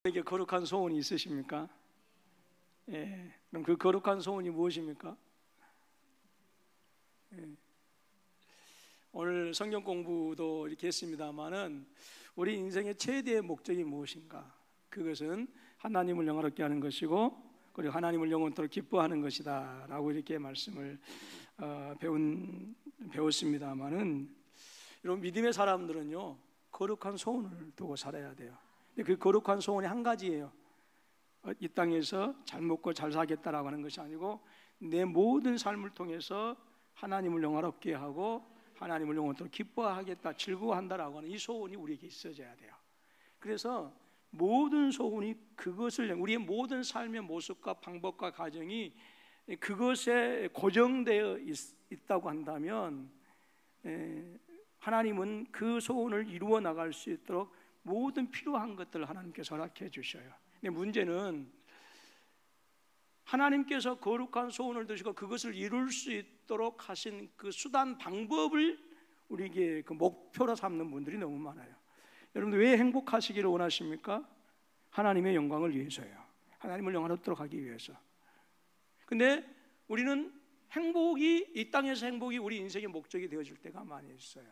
에게 거룩한 소원이 있으십니까? 예. 그럼 그 거룩한 소원이 무엇입니까? 예. 오늘 성경 공부도 이렇게 했습니다만은 우리 인생의 최대의 목적이 무엇인가? 그것은 하나님을 영화롭게 하는 것이고 그리고 하나님을 영원토록 기뻐하는 것이다 라고 이렇게 말씀을 배웠습니다만은 여러분, 믿음의 사람들은요 거룩한 소원을 두고 살아야 돼요. 근데 그 거룩한 소원이 한 가지예요. 이 땅에서 잘 먹고 잘 살겠다라고 하는 것이 아니고 내 모든 삶을 통해서 하나님을 영화롭게 하고 하나님을 영원토록 기뻐하겠다, 즐거워한다라고 하는 이 소원이 우리에게 있어져야 돼요. 그래서 모든 소원이 그것을, 우리의 모든 삶의 모습과 방법과 가정이 그것에 고정되어 있다고 한다면 하나님은 그 소원을 이루어 나갈 수 있도록 모든 필요한 것들을 하나님께서 허락해 주셔요. 근데 문제는 하나님께서 거룩한 소원을 두시고 그것을 이룰 수 있도록 하신 그 수단 방법을 우리에게 그 목표로 삼는 분들이 너무 많아요. 여러분들 왜 행복하시기를 원하십니까? 하나님의 영광을 위해서요. 하나님을 영화롭도록 하기 위해서. 근데 우리는 행복이, 이 땅에서 행복이 우리 인생의 목적이 되어질 때가 많이 있어요.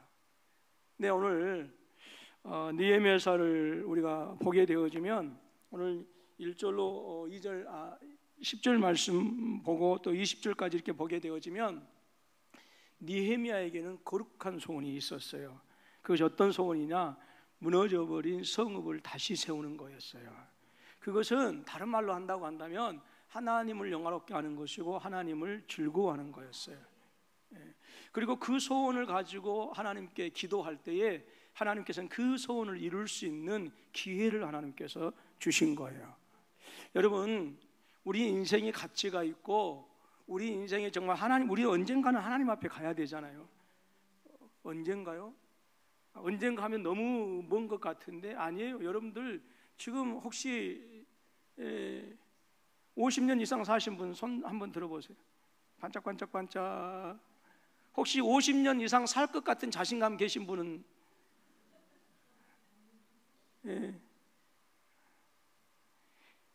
네, 오늘 느헤미야서를 우리가 보게 되어지면 오늘 1절로 10절 말씀 보고 또 20절까지 이렇게 보게 되어지면 느헤미야에게는 거룩한 소원이 있었어요. 그것이 어떤 소원이냐? 무너져버린 성읍을 다시 세우는 거였어요. 그것은 다른 말로 한다고 한다면 하나님을 영화롭게 하는 것이고 하나님을 즐거워하는 거였어요. 그리고 그 소원을 가지고 하나님께 기도할 때에 하나님께서는 그 소원을 이룰 수 있는 기회를 하나님께서 주신 거예요. 여러분, 우리 인생에 가치가 있고 우리 인생에 정말 우리 언젠가는 하나님 앞에 가야 되잖아요. 언젠가요? 언젠가 하면 너무 먼 것 같은데 아니에요. 여러분들 지금 혹시 50년 이상 사신 분 손 한번 들어보세요. 반짝반짝반짝. 혹시 50년 이상 살 것 같은 자신감 계신 분은?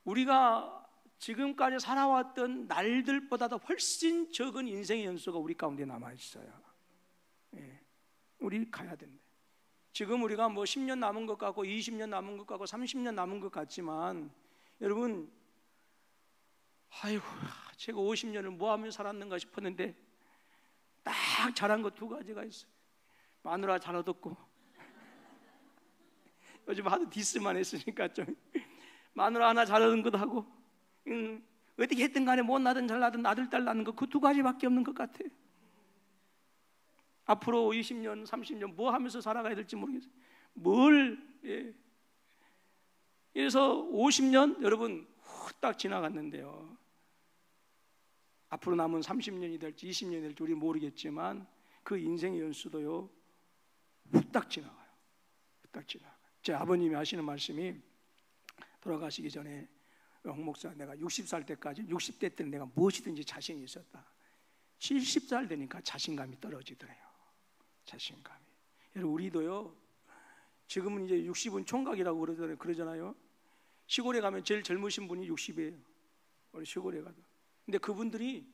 우리가 지금까지 살아왔던 날들보다도 훨씬 적은 인생의 연수가 우리 가운데 남아있어요. 우리 가야 된다. 지금 우리가 뭐 10년 남은 것 같고 20년 남은 것 같고 30년 남은 것 같지만 여러분, 아이고 제가 50년을 뭐 하며 살았는가 싶었는데 딱 잘한 것 두 가지가 있어요. 마누라 잘 얻었고 요즘 하도 디스만 했으니까 좀 마누라 하나 잘 얻은 것도 하고 어떻게 했든 간에 못 나든 잘 나든 아들 딸 낳는 거 그 두 가지밖에 없는 것 같아요. 앞으로 20년 30년 뭐 하면서 살아가야 될지 모르겠어요. 그래서 50년 여러분 후딱 지나갔는데요, 앞으로 남은 30년이 될지 20년이 될지 우리 모르겠지만 그 인생의 연수도요 후딱 지나가요. 후딱 지나가요. 제 아버님이 하시는 말씀이, 돌아가시기 전에 홍 목사, 내가 60살 때까지 60대 때는 내가 무엇이든지 자신이 있었다. 70살 되니까 자신감이 떨어지더래요. 자신감이. 여러분, 우리도요 지금은 이제 60은 총각이라고 그러잖아요. 시골에 가면 제일 젊으신 분이 60이에요. 우리 시골에 가도. 근데 그분들이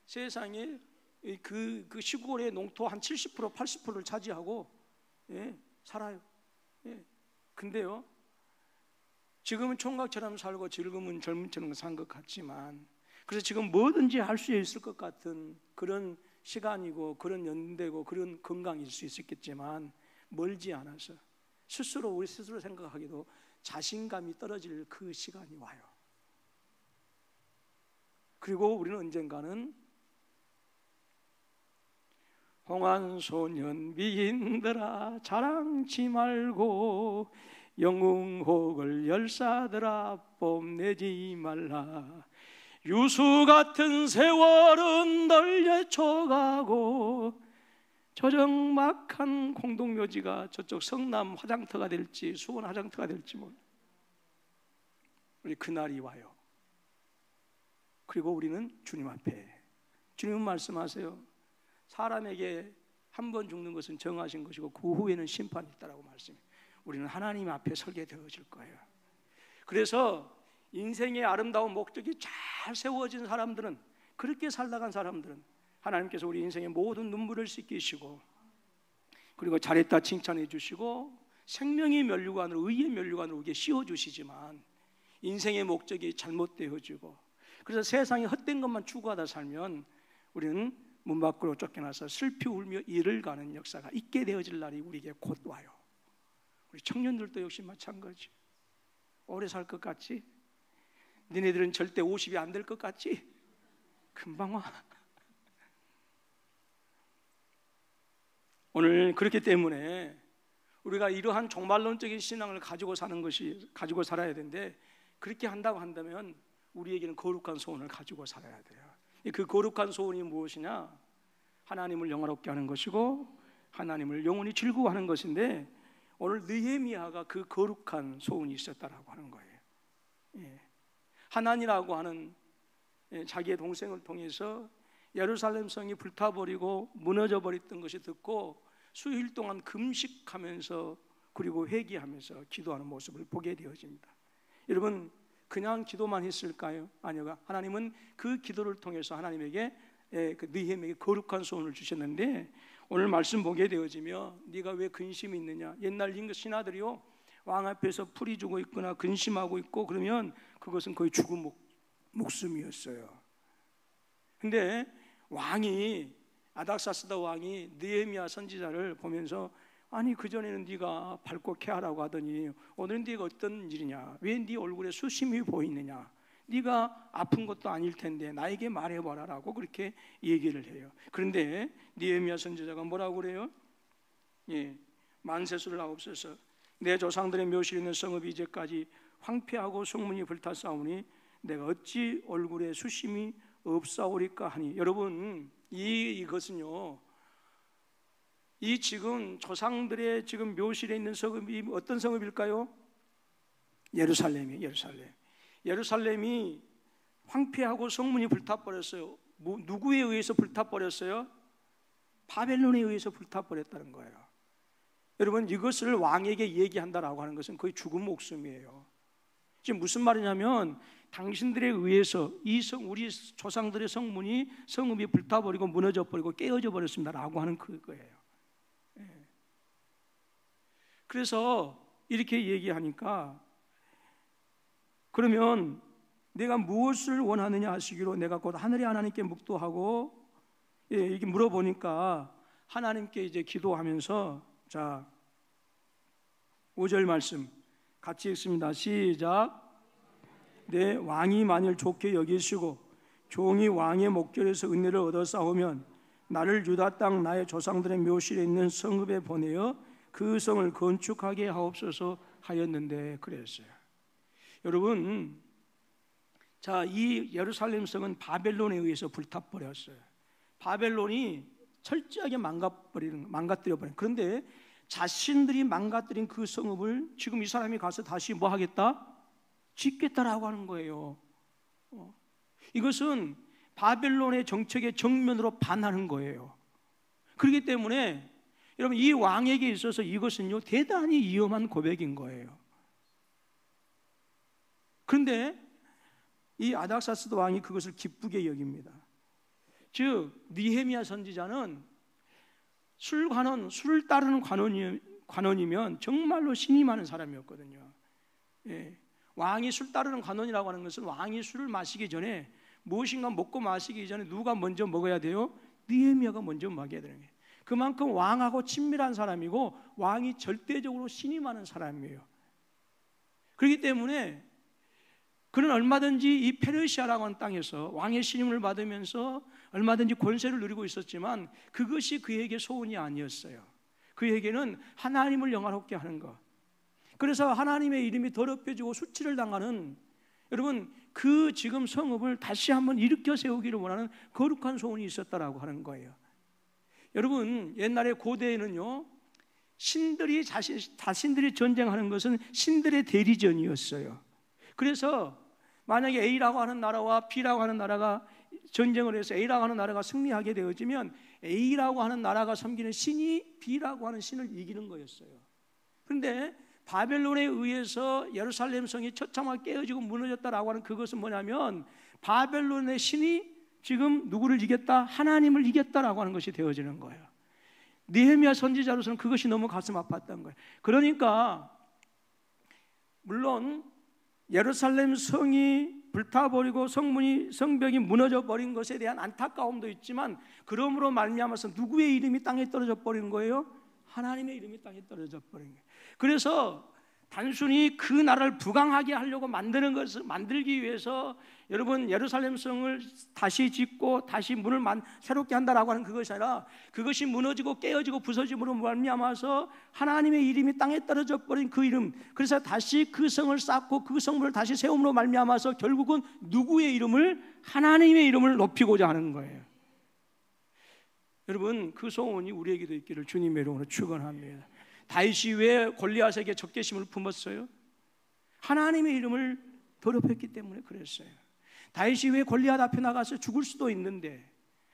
세상에 그 시골의 농토 한 70% 80%를 차지하고 살아요. 근데요 지금은 총각처럼 살고 지금은 젊은처럼 산 것 같지만, 그래서 지금 뭐든지 할 수 있을 것 같은 그런 시간이고 그런 연대고 그런 건강일 수 있었겠지만 멀지 않아서 우리 스스로 생각하기도 자신감이 떨어질 그 시간이 와요. 그리고 우리는 언젠가는 홍한소년 미인들아 자랑치 말고 영웅혹을 열사들아 뽐내지 말라. 유수 같은 세월은 널려쳐가고 저정막한 공동묘지가 저쪽 성남 화장터가 될지 수원 화장터가 될지 몰라. 우리 그날이 와요. 그리고 우리는 주님 앞에, 주님은 말씀하세요. 사람에게 한 번 죽는 것은 정하신 것이고 그 후에는 심판이 있다라고 말씀해요. 우리는 하나님 앞에 설게 되어질 거예요. 그래서 인생의 아름다운 목적이 잘 세워진 사람들은, 그렇게 살다간 사람들은 하나님께서 우리 인생의 모든 눈물을 씻기시고, 그리고 잘했다 칭찬해 주시고, 생명의 면류관으로, 의의 면류관으로 우리에게 씌워주시지만 인생의 목적이 잘못되어지고, 그래서 세상에 헛된 것만 추구하다 살면 우리는 문 밖으로 쫓겨나서 슬피 울며 이를 가는 역사가 있게 되어질 날이 우리에게 곧 와요. 우리 청년들도 역시 마찬가지. 오래 살 것 같지? 니네들은 절대 50이 안 될 것 같지? 금방 와. 오늘 그렇기 때문에 우리가 이러한 종말론적인 신앙을 가지고 살아야 되는데, 그렇게 한다고 한다면 우리에게는 거룩한 소원을 가지고 살아야 돼요. 그 거룩한 소원이 무엇이냐? 하나님을 영화롭게 하는 것이고 하나님을 영원히 즐거워하는 것인데, 오늘 느헤미야가 그 거룩한 소원이 있었다라고 하는 거예요. 하난이라고 하는 자기의 동생을 통해서 예루살렘 성이 불타버리고 무너져 버렸던 것이 듣고 수일 동안 금식하면서 그리고 회개하면서 기도하는 모습을 보게 되어집니다. 여러분, 그냥 기도만 했을까요? 아니요. 하나님은 그 기도를 통해서 하나님에게 그 느헤미야에게 거룩한 소원을 주셨는데, 오늘 말씀 보게 되어지며 네가 왜 근심이 있느냐? 옛날 신하들이요, 왕 앞에서 풀이 주고 있거나 근심하고 있고 그러면 그것은 거의 죽은 목숨이었어요. 근데 왕이, 아닥사스다 왕이 느헤미야 선지자를 보면서, 아니 그전에는 네가 밝고 쾌하라고 하더니 오늘은 네가 어떤 일이냐? 왜 네 얼굴에 수심이 보이느냐? 네가 아픈 것도 아닐 텐데 나에게 말해봐라 라고 그렇게 얘기를 해요. 그런데 느헤미야 선지자가 뭐라고 그래요? 만세수를 하옵소서. 내 조상들의 묘실에 있는 성읍이 이제까지 황폐하고 성문이 불탔사오니 내가 어찌 얼굴에 수심이 없사오리까 하니. 여러분, 이것은요, 이 지금 조상들의 지금 묘실에 있는 성읍이 어떤 성읍일까요? 예루살렘이에요. 예루살렘이 황폐하고 성문이 불타버렸어요. 누구에 의해서 불타버렸어요? 바벨론에 의해서 불타버렸다는 거예요. 여러분, 이것을 왕에게 얘기한다라고 하는 것은 거의 죽은 목숨이에요. 지금 무슨 말이냐면, 당신들에 의해서 우리 조상들의 성읍이 불타버리고 무너져 버리고 깨어져 버렸습니다라고 하는 그거예요. 그래서 이렇게 얘기하니까, 그러면 내가 무엇을 원하느냐 하시기로 내가 곧 하늘의 하나님께 묵도하고, 이게 물어보니까 하나님께 이제 기도하면서, 자 5절 말씀 같이 읽습니다. 시작. 내 왕이 만일 좋게 여기시고 종이 왕의 목전에서 은혜를 얻어 싸우면 나를 유다 땅 나의 조상들의 묘실에 있는 성읍에 보내어 그 성을 건축하게 하옵소서 하였는데 그랬어요. 여러분, 자, 이 예루살렘 성은 바벨론에 의해서 불타버렸어요. 바벨론이 철저하게 망가뜨려버린. 그런데 자신들이 망가뜨린 그 성읍을 지금 이 사람이 가서 다시 뭐 하겠다? 짓겠다라고 하는 거예요. 이것은 바벨론의 정책의 정면으로 반하는 거예요. 그렇기 때문에 여러분, 이 왕에게 있어서 이것은요 대단히 위험한 고백인 거예요. 그런데 이 아닥사스도 왕이 그것을 기쁘게 여깁니다. 즉 느헤미야 선지자는 술을 따르는 관원이면 정말로 신이 많은 사람이었거든요. 왕이 술 따르는 관원이라고 하는 것은 왕이 술을 마시기 전에 무엇인가 먹고 마시기 전에 누가 먼저 먹어야 돼요? 느헤미야가 먼저 먹어야 되는 거예요. 그만큼 왕하고 친밀한 사람이고 왕이 절대적으로 신이 많은 사람이에요. 그렇기 때문에 그는 얼마든지 이 페르시아라고 하는 땅에서 왕의 신임을 받으면서 얼마든지 권세를 누리고 있었지만 그것이 그에게 소원이 아니었어요. 그에게는 하나님을 영화롭게 하는 것. 그래서 하나님의 이름이 더럽혀지고 수치를 당하는, 여러분, 그 지금 성읍을 다시 한번 일으켜 세우기를 원하는 거룩한 소원이 있었다라고 하는 거예요. 여러분, 옛날에 고대에는요 신들이 자신들이 전쟁하는 것은 신들의 대리전이었어요. 그래서 만약에 A라고 하는 나라와 B라고 하는 나라가 전쟁을 해서 A라고 하는 나라가 승리하게 되어지면 A라고 하는 나라가 섬기는 신이 B라고 하는 신을 이기는 거였어요. 그런데 바벨론에 의해서 예루살렘 성이 처참하게 깨어지고 무너졌다라고 하는 그것은 뭐냐면 바벨론의 신이 지금 누구를 이겼다? 하나님을 이겼다라고 하는 것이 되어지는 거예요. 느헤미야 선지자로서는 그것이 너무 가슴 아팠던 거예요. 그러니까 물론 예루살렘 성이 불타버리고 성벽이 무너져 버린 것에 대한 안타까움도 있지만 그러므로 말미암아서 누구의 이름이 땅에 떨어져 버린 거예요? 하나님의 이름이 땅에 떨어져 버린 거예요. 그래서 단순히 그 나라를 부강하게 하려고 만들기 위해서 여러분 예루살렘 성을 다시 짓고 다시 문을 새롭게 한다라고 하는 그것이 아니라 그것이 무너지고 깨어지고 부서짐으로 말미암아서 하나님의 이름이 땅에 떨어져 버린 그 이름, 그래서 다시 그 성을 쌓고 그 성문을 다시 세움으로 말미암아서 결국은 누구의 이름을? 하나님의 이름을 높이고자 하는 거예요. 여러분 그 소원이 우리에게도 있기를 주님의 이름으로 축원합니다. 다윗이 왜 골리앗에게 적개심을 품었어요? 하나님의 이름을 더럽혔기 때문에 그랬어요. 다윗이 왜 골리앗 앞에 나가서 죽을 수도 있는데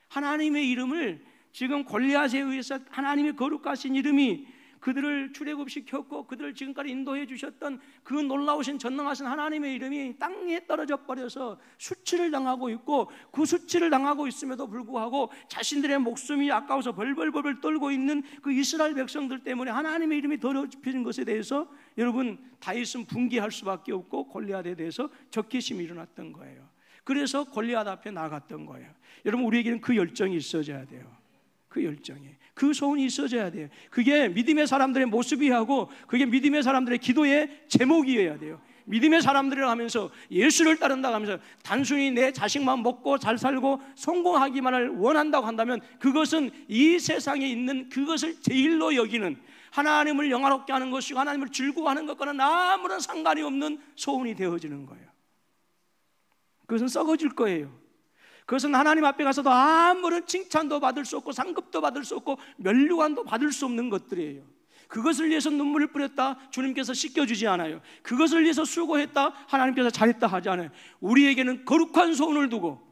하나님의 이름을 지금 골리앗에 의해서 하나님의 거룩하신 이름이 그들을 출애굽시켰고 그들을 지금까지 인도해 주셨던 그 놀라우신 전능하신 하나님의 이름이 땅에 떨어져 버려서 수치를 당하고 있고 그 수치를 당하고 있음에도 불구하고 자신들의 목숨이 아까워서 벌벌벌 떨고 있는 그 이스라엘 백성들 때문에 하나님의 이름이 더럽혀진 것에 대해서 여러분 다윗은 분개할 수밖에 없고 골리앗에 대해서 적개심이 일어났던 거예요. 그래서 골리앗 앞에 나갔던 거예요. 여러분 우리에게는 그 열정이 있어져야 돼요. 그 열정이, 그 소원이 있어져야 돼요. 그게 믿음의 사람들의 모습이어야 하고 그게 믿음의 사람들의 기도의 제목이어야 돼요. 믿음의 사람들이라 하면서 예수를 따른다고 하면서 단순히 내 자식만 먹고 잘 살고 성공하기만을 원한다고 한다면 그것은 이 세상에 있는 그것을 제일로 여기는 하나님을 영화롭게 하는 것이고 하나님을 즐거워하는 것과는 아무런 상관이 없는 소원이 되어지는 거예요. 그것은 썩어질 거예요. 그것은 하나님 앞에 가서도 아무런 칭찬도 받을 수 없고 상급도 받을 수 없고 면류관도 받을 수 없는 것들이에요. 그것을 위해서 눈물을 뿌렸다 주님께서 씻겨주지 않아요. 그것을 위해서 수고했다 하나님께서 잘했다 하지 않아요. 우리에게는 거룩한 소원을 두고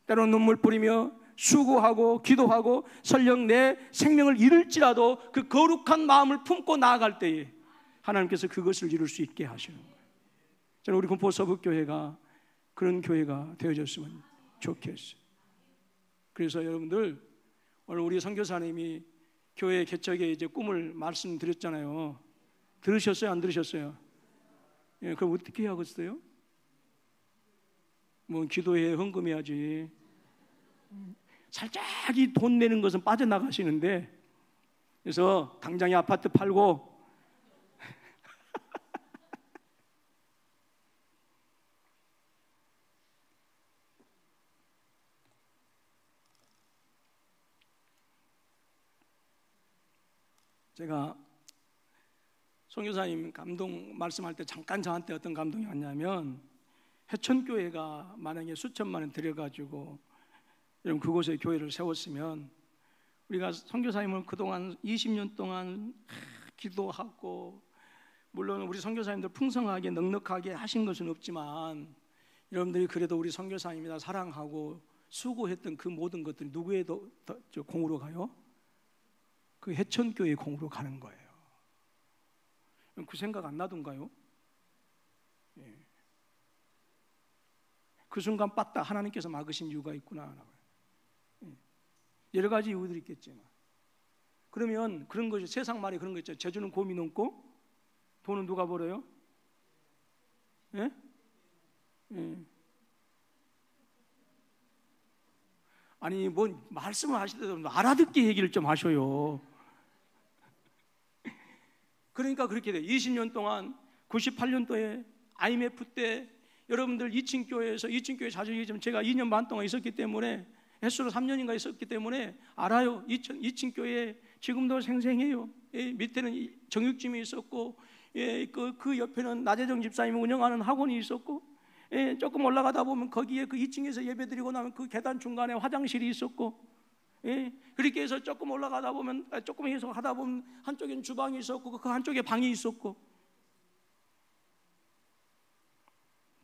때로는 눈물 뿌리며 수고하고 기도하고 설령 내 생명을 잃을지라도 그 거룩한 마음을 품고 나아갈 때에 하나님께서 그것을 이룰 수 있게 하시는 거예요. 저는 우리 군포 서북교회가 그런 교회가 되어졌으면 좋겠어요. 그래서 여러분들 오늘 우리 선교사님이 교회 개척의 이제 꿈을 말씀드렸잖아요. 들으셨어요? 안 들으셨어요? 예, 그럼 어떻게 하겠어요? 뭐 기도해 헌금해야지. 살짝 이 돈 내는 것은 빠져나가시는데 그래서 당장에 아파트 팔고 제가 선교사님 감동 말씀할 때 잠깐 저한테 어떤 감동이 왔냐면 해천교회가 만약에 수천만 원 들여가지고 여러분 그곳에 교회를 세웠으면 우리가 선교사님을 그동안 20년 동안 기도하고 물론 우리 선교사님들 풍성하게 넉넉하게 하신 것은 없지만 여러분들이 그래도 우리 선교사님이나 사랑하고 수고했던 그 모든 것들이 누구의 공으로 가요? 그 해천교회의 공으로 가는 거예요. 그 생각 안 나던가요? 예. 그 순간 빠딱 하나님께서 막으신 이유가 있구나. 예. 여러 가지 이유들이 있겠지만 그러면 그런 거죠. 세상 말이 그런 거 있죠. 제주는 곰이 넘고 돈은 누가 벌어요? 예? 예. 아니 뭐 말씀을 하시더라도 알아듣게 얘기를 좀 하셔요. 그러니까 그렇게 돼. 20년 동안 98년도에 IMF 때 여러분들 2층 교회에서 2층 교회 자주 얘기하지만 제가 2년 반 동안 있었기 때문에 횟수로 3년인가 있었기 때문에 알아요. 2층 교회 지금도 생생해요. 예, 밑에는 정육짐이 있었고 예, 그 옆에는 나재정 집사님이 운영하는 학원이 있었고 예, 조금 올라가다 보면 거기에 그 2층에서 예배드리고 나면 그 계단 중간에 화장실이 있었고 예, 그렇게 해서 조금 올라가다 보면 조금 해서 하다 보면 한쪽엔 주방이 있었고 그 한쪽에 방이 있었고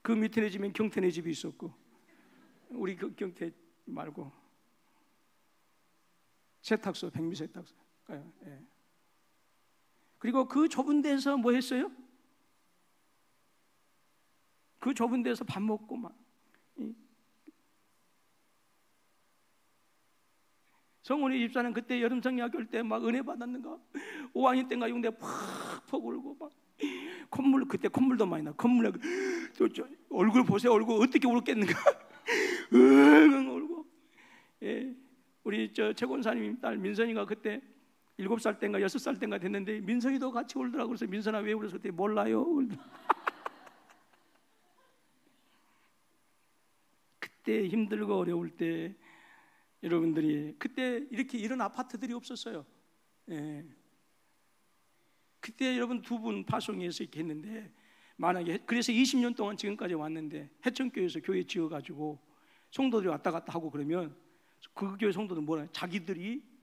그 밑에 집엔 경태네 집이 있었고 우리 그 경태 말고 세탁소 백미 세탁소 예. 그리고 그 좁은 데서 뭐 했어요? 그 좁은 데서 밥 먹고 막. 성훈이 집사는 그때 여름 성리학교 올 때 막 은혜 받았는가? 5학년 때인가 6년 때 팍팍 울고 막 콧물, 그때 콧물도 많이 나. 콧물 저 얼굴 보세요. 얼굴 어떻게 울었겠는가? 응응 울고. 예, 우리 저 최권사님 딸 민선이가 그때 7살 때인가 6살 때인가 됐는데 민선이도 같이 울더라고. 그래서 민선아 왜 울었어? 그때 몰라요. 그때 힘들고 어려울 때 여러분들이 그때 이렇게 이런 아파트들이 없었어요. 예. 그때 여러분 두 분 파송에서 이렇게 했는데 만약에 그래서 20년 동안 지금까지 왔는데 해천교회에서 교회 지어가지고 성도들이 왔다 갔다 하고 그러면 그 교회 성도들은 뭐라 자기들이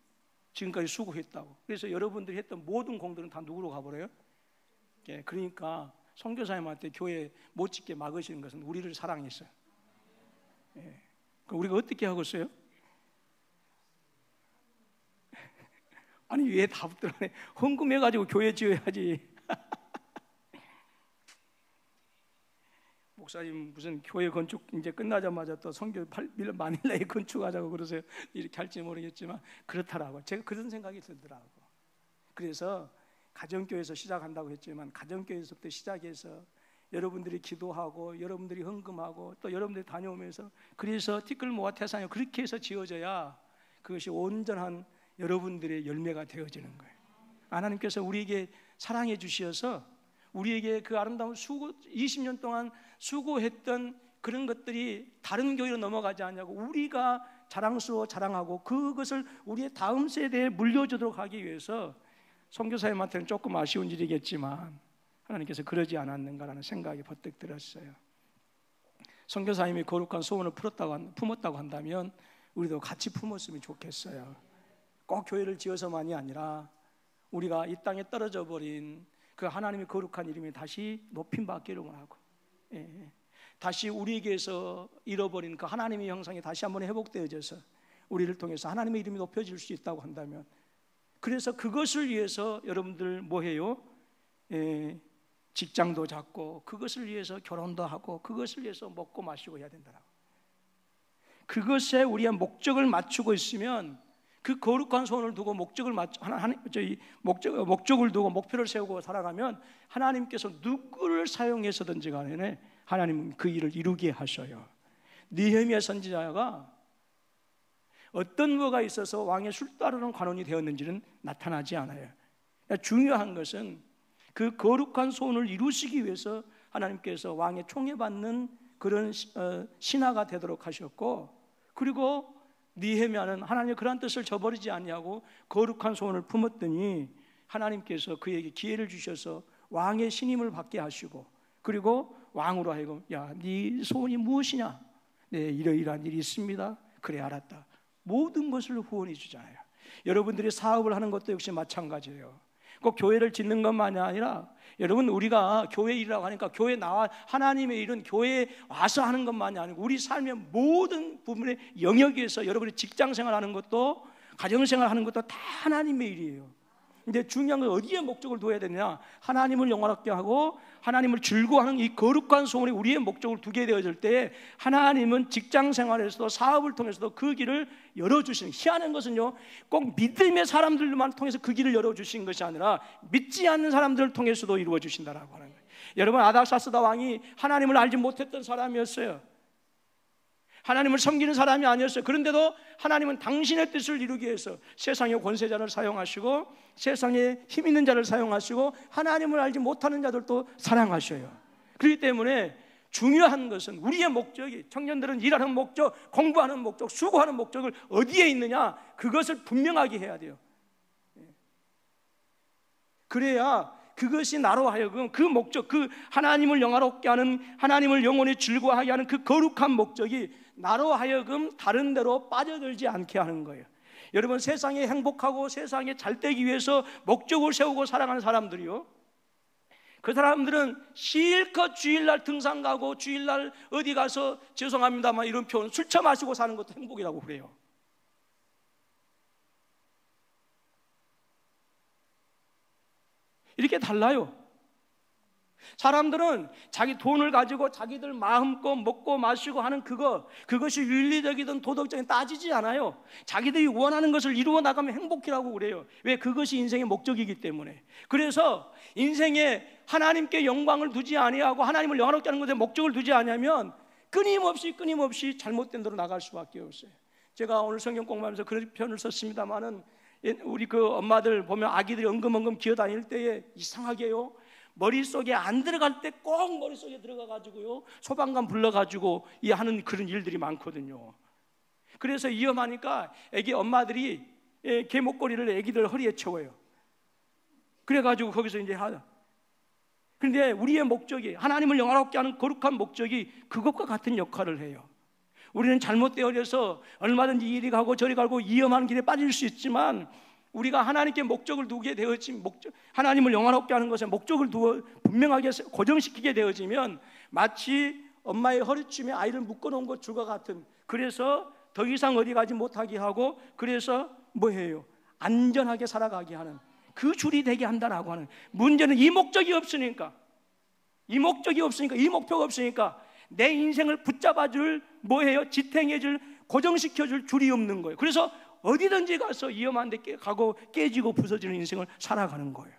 지금까지 수고했다고. 그래서 여러분들이 했던 모든 공들은 다 누구로 가버려요? 예. 그러니까 선교사님한테 교회 못 짓게 막으시는 것은 우리를 사랑했어요. 예. 그럼 우리가 어떻게 하고 있어요? 아니 왜 다 붙들어내? 헌금해가지고 교회 지어야지. 목사님 무슨 교회 건축 이제 끝나자마자 또 선교 마닐라에 건축하자고 그러세요. 이렇게 할지 모르겠지만 그렇더라고. 제가 그런 생각이 들더라고. 그래서 가정교회에서 시작한다고 했지만 가정교회에서부터 시작해서 여러분들이 기도하고 여러분들이 헌금하고 또 여러분들이 다녀오면서 그래서 티끌모아 태산이 그렇게 해서 지어져야 그것이 온전한 여러분들의 열매가 되어지는 거예요. 하나님께서 우리에게 사랑해 주셔서 우리에게 그 아름다운 수고 20년 동안 수고했던 그런 것들이 다른 교회로 넘어가지 않냐고 우리가 자랑스러워 자랑하고 그것을 우리의 다음 세대에 물려주도록 하기 위해서 선교사님한테는 조금 아쉬운 일이겠지만 하나님께서 그러지 않았는가라는 생각이 버뜩 들었어요. 선교사님이 거룩한 소원을 품었다고 한다면 우리도 같이 품었으면 좋겠어요. 꼭 교회를 지어서만이 아니라 우리가 이 땅에 떨어져 버린 그 하나님의 거룩한 이름이 다시 높임 받기를 원하고 다시 우리에게서 잃어버린 그 하나님의 형상이 다시 한번 회복되어져서 우리를 통해서 하나님의 이름이 높여질 수 있다고 한다면 그래서 그것을 위해서 여러분들 뭐 해요? 직장도 잡고 그것을 위해서 결혼도 하고 그것을 위해서 먹고 마시고 해야 된다라고. 그것에 우리의 목적을 맞추고 있으면 그 거룩한 소원을 두고 목적을 두고 목표를 세우고 살아가면 하나님께서 누구를 사용해서든지 간에 하나님은 그 일을 이루게 하셔요. 느헤미야 선지자가 어떤 뭐가 있어서 왕의 술 따르는 관원이 되었는지는 나타나지 않아요. 그러니까 중요한 것은 그 거룩한 소원을 이루시기 위해서 하나님께서 왕의 총애받는 그런 신하가 되도록 하셨고 그리고 느헤미야는 하나님의 그러한 뜻을 저버리지 아니하고 거룩한 소원을 품었더니 하나님께서 그에게 기회를 주셔서 왕의 신임을 받게 하시고 그리고 왕으로 하여금 야, 네 소원이 무엇이냐? 네, 이러이러한 일이 있습니다. 그래 알았다. 모든 것을 후원해 주잖아요. 여러분들이 사업을 하는 것도 역시 마찬가지예요. 꼭 교회를 짓는 것만이 아니라 여러분 우리가 교회 일이라고 하니까 교회 나와 하나님의 일은 교회에 와서 하는 것만이 아니고 우리 삶의 모든 부분의 영역에서 여러분이 직장생활 하는 것도 가정생활 하는 것도 다 하나님의 일이에요. 근데 중요한 건 어디에 목적을 둬야 되느냐? 하나님을 영화롭게 하고 하나님을 즐거워하는 이 거룩한 소원이 우리의 목적을 두게 되어질 때 하나님은 직장생활에서도 사업을 통해서도 그 길을 열어주시는 희한한 것은요 꼭 믿음의 사람들만 통해서 그 길을 열어주신 것이 아니라 믿지 않는 사람들을 통해서도 이루어주신다라고 하는 거예요. 여러분 아닥사스다 왕이 하나님을 알지 못했던 사람이었어요. 하나님을 섬기는 사람이 아니었어요. 그런데도 하나님은 당신의 뜻을 이루기 위해서 세상의 권세자를 사용하시고 세상에 힘 있는 자를 사용하시고 하나님을 알지 못하는 자들도 사랑하셔요. 그렇기 때문에 중요한 것은 우리의 목적이 청년들은 일하는 목적, 공부하는 목적, 수고하는 목적을 어디에 있느냐 그것을 분명하게 해야 돼요. 그래야 그것이 나로 하여금 그 목적, 그 하나님을 영화롭게 하는 하나님을 영원히 즐거워하게 하는 그 거룩한 목적이 나로 하여금 다른 데로 빠져들지 않게 하는 거예요. 여러분 세상에 행복하고 세상에 잘 되기 위해서 목적을 세우고 살아가는 사람들이요 그 사람들은 실컷 주일날 등산 가고 주일날 어디 가서 죄송합니다만 이런 표현 술 처마시고 사는 것도 행복이라고 그래요. 이렇게 달라요. 사람들은 자기 돈을 가지고 자기들 마음껏 먹고 마시고 하는 그것이 윤리적이든 도덕적인 따지지 않아요. 자기들이 원하는 것을 이루어 나가면 행복이라고 그래요. 왜? 그것이 인생의 목적이기 때문에. 그래서 인생에 하나님께 영광을 두지 아니하고 하나님을 영화롭게 하는 것에 목적을 두지 않으면 끊임없이 잘못된 대로 나갈 수밖에 없어요. 제가 오늘 성경 공부하면서 그런 표현을 썼습니다만은, 우리 그 엄마들 보면 아기들이 엉금엉금 기어다닐 때에 이상하게요, 머릿속에 안 들어갈 때 꼭 머릿속에 들어가가지고요 소방관 불러가지고 이 하는 그런 일들이 많거든요. 그래서 위험하니까 애기 엄마들이 개목걸이를 애기들 허리에 채워요. 그래가지고 거기서 이제 하자. 그런데 우리의 목적이, 하나님을 영화롭게 하는 거룩한 목적이 그것과 같은 역할을 해요. 우리는 잘못되어져서 얼마든지 이리 가고 저리 가고 위험한 길에 빠질 수 있지만, 우리가 하나님께 목적을 두게 되어지면, 하나님을 영화롭게 하는 것에 목적을 두어 분명하게 고정시키게 되어지면 마치 엄마의 허리춤에 아이를 묶어놓은 것 줄과 같은, 그래서 더 이상 어디 가지 못하게 하고, 그래서 뭐해요? 안전하게 살아가게 하는 그 줄이 되게 한다라고 하는. 문제는 이 목적이 없으니까, 이 목표가 없으니까 내 인생을 붙잡아줄 뭐해요? 지탱해줄, 고정시켜줄 줄이 없는 거예요. 그래서 어디든지 가서 위험한 데 가고 깨지고 부서지는 인생을 살아가는 거예요.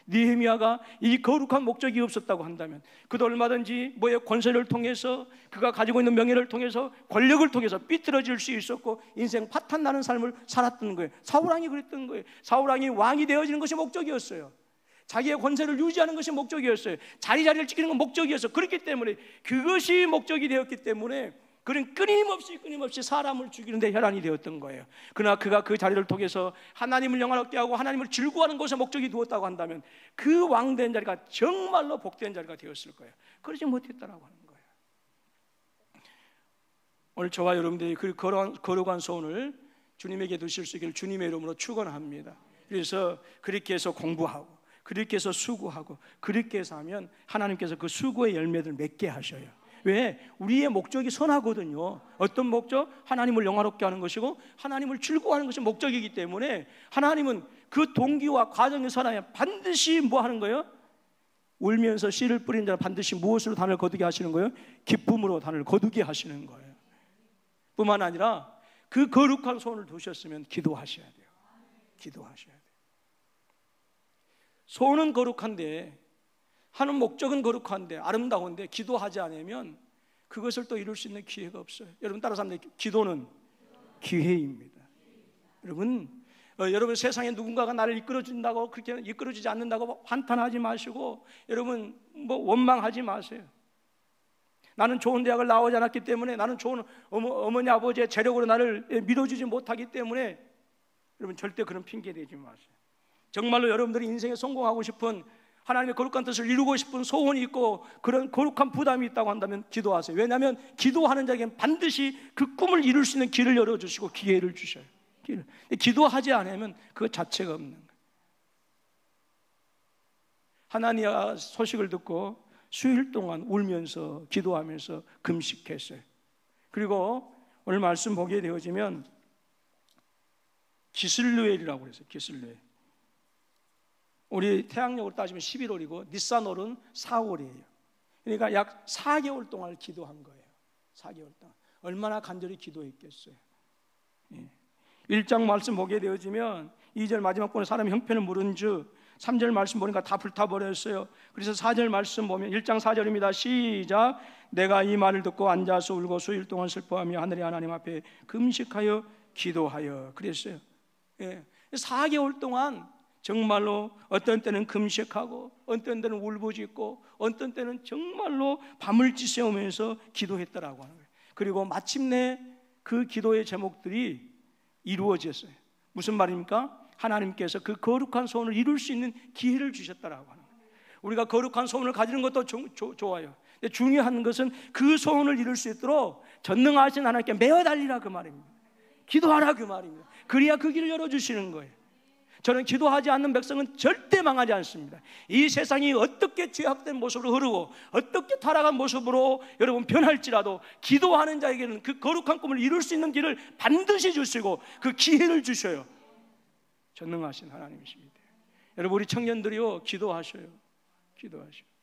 느헤미야가 이 거룩한 목적이 없었다고 한다면, 그도 얼마든지 뭐의 권세를 통해서, 그가 가지고 있는 명예를 통해서, 권력을 통해서 삐뚤어질 수 있었고 인생 파탄나는 삶을 살았던 거예요. 사울왕이 그랬던 거예요. 사울왕이 왕이 되어지는 것이 목적이었어요. 자기의 권세를 유지하는 것이 목적이었어요. 자리를 지키는 건 목적이었어요. 그렇기 때문에, 그것이 목적이 되었기 때문에 그는 끊임없이 사람을 죽이는 데 혈안이 되었던 거예요. 그러나 그가 그 자리를 통해서 하나님을 영화롭게 하고 하나님을 즐거워하는 것에 목적이 두었다고 한다면, 그 왕된 자리가 정말로 복된 자리가 되었을 거예요. 그러지 못했다라고 하는 거예요. 오늘 저와 여러분들이 그 거룩한 소원을 주님에게 두실 수 있기를 주님의 이름으로 축원합니다. 그래서 그렇게 해서 공부하고, 그렇게 해서 수고하고, 그렇게 해서 하면 하나님께서 그 수고의 열매를 맺게 하셔요. 왜? 우리의 목적이 선하거든요. 어떤 목적? 하나님을 영화롭게 하는 것이고 하나님을 즐거워하는 것이 목적이기 때문에, 하나님은 그 동기와 과정의 선하에 반드시 뭐 하는 거예요? 울면서 씨를 뿌린 자는 반드시 무엇으로 단을 거두게 하시는 거예요? 기쁨으로 단을 거두게 하시는 거예요. 뿐만 아니라 그 거룩한 소원을 두셨으면 기도하셔야 돼요. 기도하셔야 돼요. 소원은 거룩한데, 하는 목적은 거룩한데, 아름다운데 기도하지 않으면 그것을 또 이룰 수 있는 기회가 없어요. 여러분 따라서 하면 기도는 기회입니다. 여러분 세상에 누군가가 나를 이끌어준다고, 그렇게 이끌어주지 않는다고 한탄하지 마시고, 여러분 뭐 원망하지 마세요. 나는 좋은 대학을 나오지 않았기 때문에, 나는 좋은 어머니 아버지의 재력으로 나를 밀어주지 못하기 때문에, 여러분 절대 그런 핑계 대지 마세요. 정말로 여러분들이 인생에 성공하고 싶은, 하나님의 거룩한 뜻을 이루고 싶은 소원이 있고 그런 거룩한 부담이 있다고 한다면 기도하세요. 왜냐하면 기도하는 자에게는 반드시 그 꿈을 이룰 수 있는 길을 열어주시고 기회를 주셔요. 기도하지 않으면 그것 자체가 없는 거예요. 하나니아 소식을 듣고 수일 동안 울면서 기도하면서 금식했어요. 그리고 오늘 말씀 보게 되어지면 기슬루엘이라고 그랬어요. 기슬루엘. 우리 태양력으로 따지면 11월이고 니산월은 4월이에요. 그러니까 약 4개월 동안 기도한 거예요. 4개월 동안. 얼마나 간절히 기도했겠어요. 1장 말씀 보게 되어지면 2절 마지막 번에 사람이 형편을 물은즉, 3절 말씀 보니까 다 불타버렸어요. 그래서 4절 말씀 보면 1장 4절입니다. 시작. 내가 이 말을 듣고 앉아서 울고 수일 동안 슬퍼하며 하늘의 하나님 앞에 금식하여 기도하여 그랬어요. 4개월 동안 정말로 어떤 때는 금식하고, 어떤 때는 울부짖고, 어떤 때는 정말로 밤을 지새우면서 기도했다라고 하는 거예요. 그리고 마침내 그 기도의 제목들이 이루어졌어요. 무슨 말입니까? 하나님께서 그 거룩한 소원을 이룰 수 있는 기회를 주셨다라고 하는 거예요. 우리가 거룩한 소원을 가지는 것도 좋아요. 근데 중요한 것은 그 소원을 이룰 수 있도록 전능하신 하나님께 매어 달리라 그 말입니다. 기도하라 그 말입니다. 그래야 그 길을 열어주시는 거예요. 저는 기도하지 않는 백성은 절대 망하지 않습니다. 이 세상이 어떻게 죄악된 모습으로 흐르고 어떻게 타락한 모습으로 여러분 변할지라도, 기도하는 자에게는 그 거룩한 꿈을 이룰 수 있는 길을 반드시 주시고 그 기회를 주셔요. 전능하신 하나님이십니다. 여러분 우리 청년들이요 기도하셔요. 기도하셔요.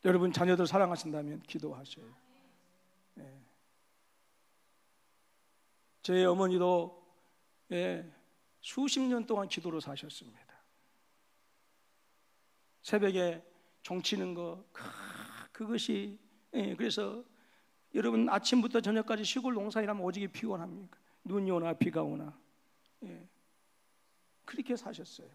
여러분 자녀들 사랑하신다면 기도하셔요. 예. 제 어머니도 수십 년 동안 기도로 사셨습니다. 새벽에 종치는 거 그것이 그래서 여러분 아침부터 저녁까지 시골 농사일하면 오지게 피곤합니까? 눈이 오나 비가 오나 그렇게 사셨어요.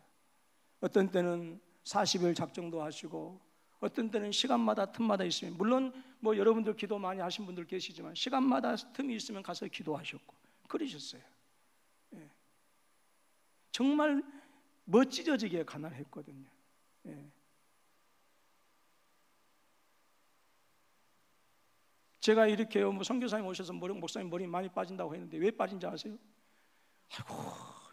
어떤 때는 40일 작정도 하시고 어떤 때는 시간마다 틈마다 있으면 물론 뭐 여러분들 기도 많이 하신 분들 계시지만 시간마다 틈이 있으면 가서 기도하셨고 그러셨어요. 정말 멋지어지게 가난했거든요. 제가 이렇게요, 뭐 선교사님 오셔서 목사님 머리 많이 빠진다고 했는데 왜 빠진지 아세요? 아이고,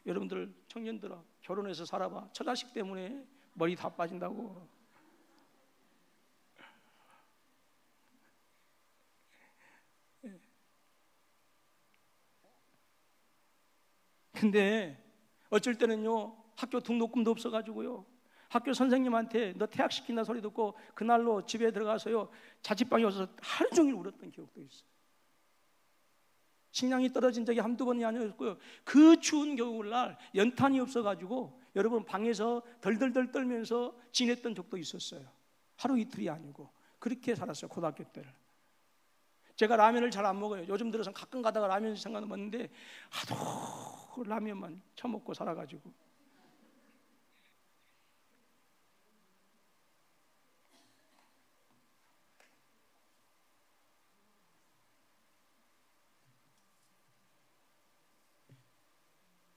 여러분들 청년들아 결혼해서 살아봐. 처자식 때문에 머리 다 빠진다고. 근데 어쩔 때는요 학교 등록금도 없어가지고요 학교 선생님한테 너 퇴학시킨다 소리 듣고 그날로 집에 들어가서요 자취방에 와서 하루 종일 울었던 기억도 있어요. 식량이 떨어진 적이 한두 번이 아니었고요. 그 추운 겨울날 연탄이 없어가지고 여러분 방에서 덜덜덜 떨면서 지냈던 적도 있었어요. 하루 이틀이 아니고 그렇게 살았어요. 고등학교 때를. 제가 라면을 잘 안 먹어요. 요즘 들어서 가끔 가다가 라면 생각 먹는데 하도 라면만 처먹고 살아가지고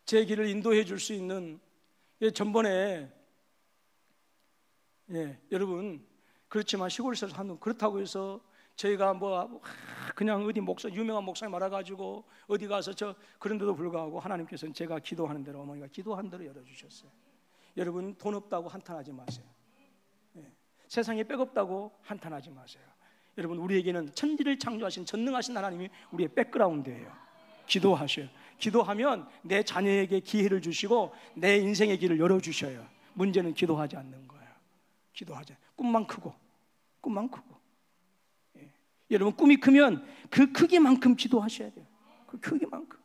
제 길을 인도해 줄 수 있는 전번에 여러분 그렇지만 시골에서 사는 그렇다고 해서 저희가 뭐 그냥 어디 유명한 목사님 알아가지고 어디 가서 그런데도 불구하고 하나님께서는 제가 기도하는 대로 어머니가 기도한 대로 열어주셨어요. 여러분 돈 없다고 한탄하지 마세요. 세상에 백 없다고 한탄하지 마세요. 여러분 우리에게는 천지를 창조하신 전능하신 하나님이 우리의 백그라운드예요. 기도하셔요. 기도하면 내 자녀에게 기회를 주시고 내 인생의 길을 열어주셔요. 문제는 기도하지 않는 거예요. 기도하자. 꿈만 크고 여러분 꿈이 크면 그 크기만큼 기도하셔야 돼요. 그 크기만큼.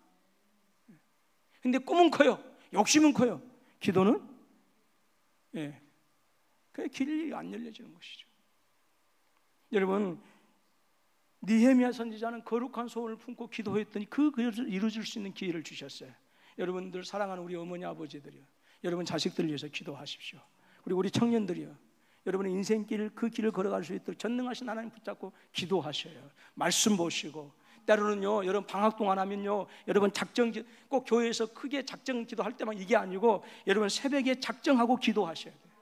근데 꿈은 커요. 욕심은 커요. 기도는 그 길이 안 열려지는 것이죠. 여러분 느헤미야 선지자는 거룩한 소원을 품고 기도했더니 그 것을 이루어질 수 있는 기회를 주셨어요. 여러분들 사랑하는 우리 어머니 아버지들이요, 여러분 자식들을 위해서 기도하십시오. 그리고 우리 청년들이요, 여러분의 인생길 그 길을 걸어갈 수 있도록 전능하신 하나님 붙잡고 기도하셔요. 말씀 보시고 때로는요 여러분 방학 동안 하면요 여러분 꼭 교회에서 크게 작정 기도할 때만 이게 아니고 여러분 새벽에 작정하고 기도하셔야 돼요.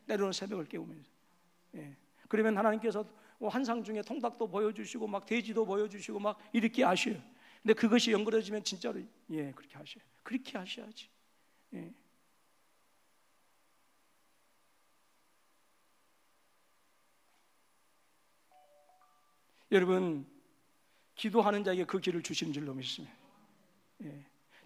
때로는 새벽을 깨우면서 그러면 하나님께서 환상 중에 통닭도 보여주시고 막 돼지도 보여주시고 막 이렇게 하셔요. 근데 그것이 연결해지면 진짜로 그렇게 하셔요. 그렇게 하셔야지. 여러분 기도하는 자에게 그 길을 주시는 줄로 믿습니다.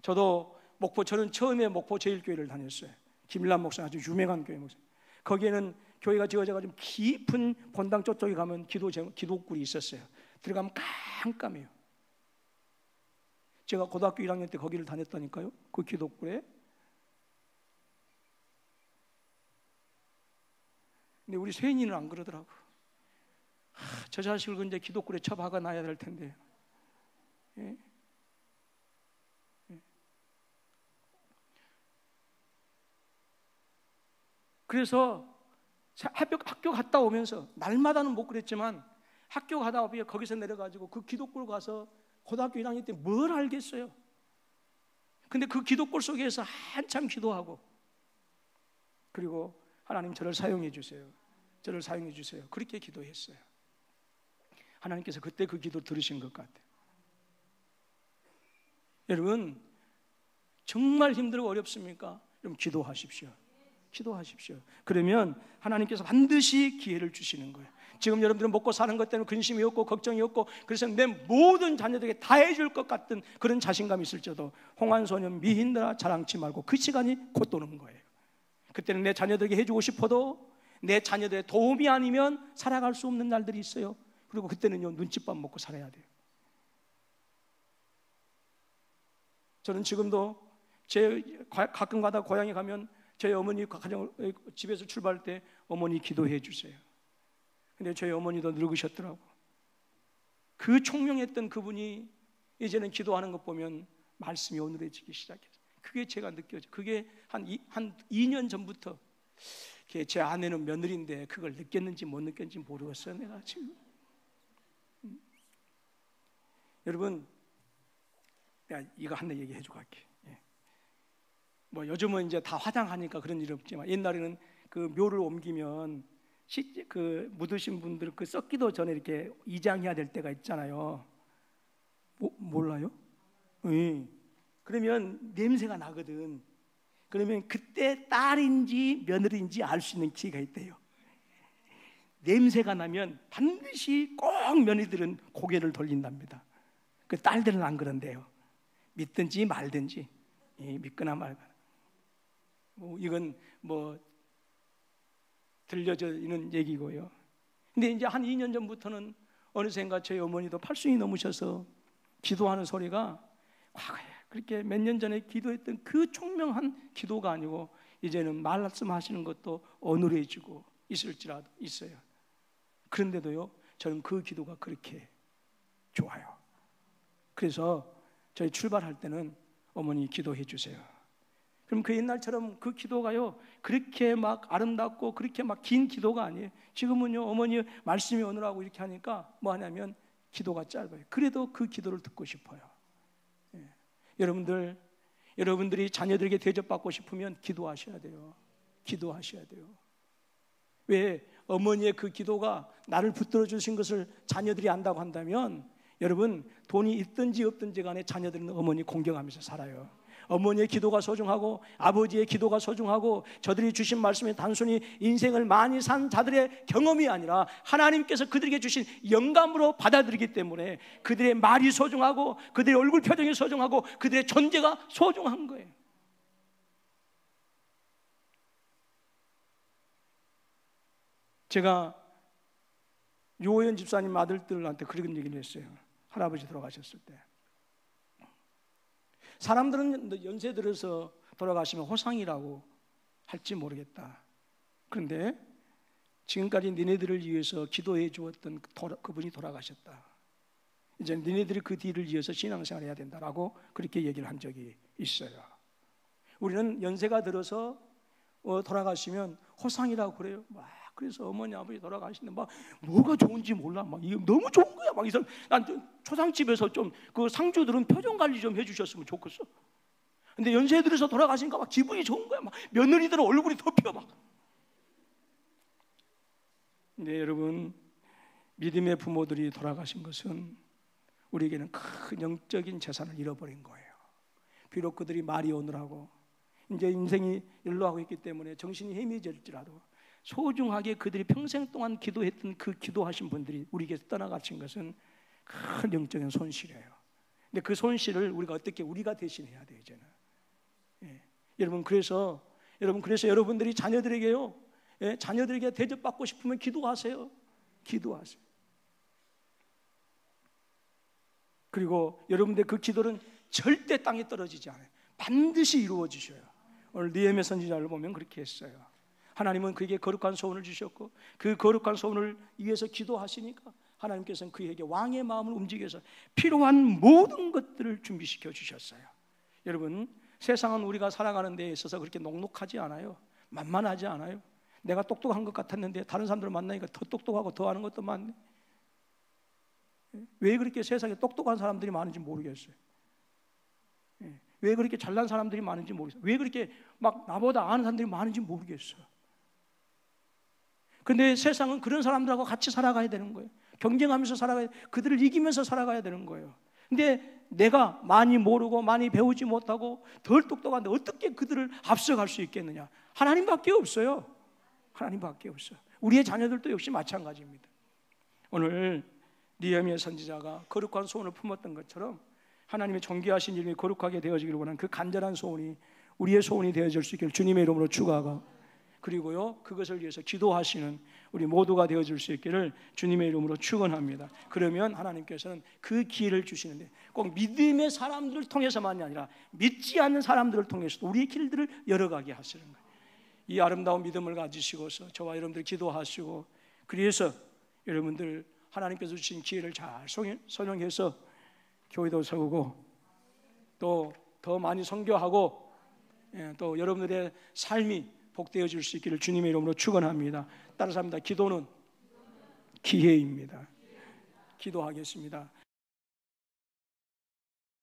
저는 처음에 목포 제일교회를 다녔어요. 김일남 목사 아주 유명한 교회 목사. 거기에는 교회가 지어져가지고 깊은 본당 저쪽에 가면 기도굴이 있었어요. 들어가면 깜깜해요. 제가 고등학교 1학년 때 거기를 다녔다니까요. 그 기도굴에. 근데 우리 세인이는 안 그러더라고. 저 자식을 근데 기도굴에 처박아 놔야 될 텐데. 그래서 학교 갔다 오면서 날마다는 못 그랬지만 학교 가다 오면 거기서 내려가지고 그 기도굴 가서 고등학교 1학년 때 뭘 알겠어요. 근데 그 기도굴 속에서 한참 기도하고 그리고 하나님 저를 사용해 주세요. 저를 사용해 주세요. 그렇게 기도했어요. 하나님께서 그때 그 기도 들으신 것 같아요. 여러분 정말 힘들고 어렵습니까? 여러분 기도하십시오. 기도하십시오. 그러면 하나님께서 반드시 기회를 주시는 거예요. 지금 여러분들은 먹고 사는 것 때문에 근심이 없고 걱정이 없고 그래서 내 모든 자녀들에게 다 해줄 것 같은 그런 자신감이 있을지라도 홍한소년 미힘들아 자랑치 말고 그 시간이 곧 오는 거예요. 그때는 내 자녀들에게 해주고 싶어도 내 자녀들의 도움이 아니면 살아갈 수 없는 날들이 있어요. 그리고 그때는요 눈칫밥 먹고 살아야 돼요. 저는 지금도 가끔가다 고향에 가면 저희 어머니 가정 집에서 출발할 때 어머니 기도해 주세요. 근데 저희 어머니도 늙으셨더라고. 그 총명했던 그분이 이제는 기도하는 것 보면 말씀이 어눌해지기 시작했어요. 그게 제가 느껴져. 그게 한 2년 전부터 제 아내는 며느리인데 그걸 느꼈는지 못 느꼈는지 모르겠어요. 내가 지금 여러분 내가 이거 하나 얘기해 주고 갈게. 뭐 요즘은 이제 다 화장하니까 그런 일이 없지만 옛날에는 그 묘를 옮기면 그 묻으신 분들 그 썩기도 전에 이렇게 이장해야 될 때가 있잖아요. 몰라요? 네. 그러면 냄새가 나거든. 그러면 그때 딸인지 며느리인지 알 수 있는 기회가 있대요. 냄새가 나면 반드시 꼭 며느리들은 고개를 돌린답니다. 그 딸들은 안 그런데요. 믿든지 말든지, 믿거나 말거나. 이건 뭐 들려져 있는 얘기고요. 근데 이제 한 2년 전부터는 어느샌가 저희 어머니도 80이 넘으셔서 기도하는 소리가 과거에 그렇게 몇 년 전에 기도했던 그 총명한 기도가 아니고 이제는 말씀하시는 것도 어눌해지고 있을지라도 있어요. 그런데도요 저는 그 기도가 그렇게 좋아요. 그래서 저희 출발할 때는 어머니 기도해 주세요. 그럼 그 옛날처럼 그 기도가요 그렇게 막 아름답고 그렇게 막 긴 기도가 아니에요. 지금은요 어머니 말씀이 어느라고 이렇게 하니까 뭐 하냐면 기도가 짧아요. 그래도 그 기도를 듣고 싶어요. 여러분들이 자녀들에게 대접받고 싶으면 기도하셔야 돼요. 기도하셔야 돼요. 왜? 어머니의 그 기도가 나를 붙들어 주신 것을 자녀들이 안다고 한다면 여러분 돈이 있든지 없든지 간에 자녀들은 어머니 공경하면서 살아요. 어머니의 기도가 소중하고 아버지의 기도가 소중하고 저들이 주신 말씀이 단순히 인생을 많이 산 자들의 경험이 아니라 하나님께서 그들에게 주신 영감으로 받아들이기 때문에 그들의 말이 소중하고 그들의 얼굴 표정이 소중하고 그들의 존재가 소중한 거예요. 제가 유호연 집사님 아들들한테 그런 얘기를 했어요. 할아버지 돌아가셨을 때 사람들은 연세 들어서 돌아가시면 호상이라고 할지 모르겠다. 그런데 지금까지 니네들을 위해서 기도해 주었던 그분이 돌아가셨다. 이제 니네들이 그 뒤를 이어서 신앙생활 해야 된다라고 그렇게 얘기를 한 적이 있어요. 우리는 연세가 들어서 돌아가시면 호상이라고 그래요. 막 그래서 어머니 아버지 돌아가시는데 막 뭐가 좋은지 몰라. 막 이게 너무 좋은 거야. 막 이상 난 초상집에서 좀 그 상주들은 표정 관리 좀 해주셨으면 좋겠어. 근데 연세 들어서 돌아가시니까 막 기분이 좋은 거야. 막 며느리들은 얼굴이 덮여 막. 근데 여러분 믿음의 부모들이 돌아가신 것은 우리에게는 큰 영적인 재산을 잃어버린 거예요. 비록 그들이 말이 오늘하고 이제 인생이 연로하고 있기 때문에 정신이 희미해질지라도 소중하게 그들이 평생 동안 기도했던 그 기도하신 분들이 우리에게 떠나가신 것은 큰 영적인 손실이에요. 근데 그 손실을 우리가 대신해야 돼요 이제는. 여러분 그래서 여러분들이 자녀들에게요, 자녀들에게 대접받고 싶으면 기도하세요. 기도하세요. 그리고 여러분들 그 기도는 절대 땅에 떨어지지 않아요. 반드시 이루어지셔요. 오늘 느헤미야 선지자를 보면 그렇게 했어요. 하나님은 그에게 거룩한 소원을 주셨고 그 거룩한 소원을 위해서 기도하시니까 하나님께서는 그에게 왕의 마음을 움직여서 필요한 모든 것들을 준비시켜 주셨어요. 여러분 세상은 우리가 살아가는 데 있어서 그렇게 녹록하지 않아요. 만만하지 않아요. 내가 똑똑한 것 같았는데 다른 사람들을 만나니까 더 똑똑하고 더 아는 것도 많네. 왜 그렇게 세상에 똑똑한 사람들이 많은지 모르겠어요. 왜 그렇게 잘난 사람들이 많은지 모르겠어요. 왜 그렇게 막 나보다 아는 사람들이 많은지 모르겠어요. 근데 세상은 그런 사람들하고 같이 살아가야 되는 거예요. 경쟁하면서 살아가야, 그들을 이기면서 살아가야 되는 거예요. 근데 내가 많이 모르고 많이 배우지 못하고 덜 똑똑한데 어떻게 그들을 앞서갈 수 있겠느냐? 하나님밖에 없어요. 하나님밖에 없어요. 우리의 자녀들도 역시 마찬가지입니다. 오늘 느헤미야 선지자가 거룩한 소원을 품었던 것처럼 하나님의 존귀하신 이름이 거룩하게 되어지기를 원하는 그 간절한 소원이 우리의 소원이 되어질 수 있기를 주님의 이름으로 축원하고, 그리고요 그것을 위해서 기도하시는 우리 모두가 되어질 수 있기를 주님의 이름으로 축원합니다. 그러면 하나님께서는 그 기회를 주시는데 꼭 믿음의 사람들을 통해서만이 아니라 믿지 않는 사람들을 통해서도 우리의 길들을 열어가게 하시는 거예요. 이 아름다운 믿음을 가지시고서 저와 여러분들 기도하시고, 그래서 여러분들 하나님께서 주신 기회를 잘 선용해서 교회도 세우고 또 더 많이 선교하고 또 여러분들의 삶이 복되어질 수 있기를 주님의 이름으로 축원합니다. 따라서 합니다. 기도는 기회입니다. 기도하겠습니다.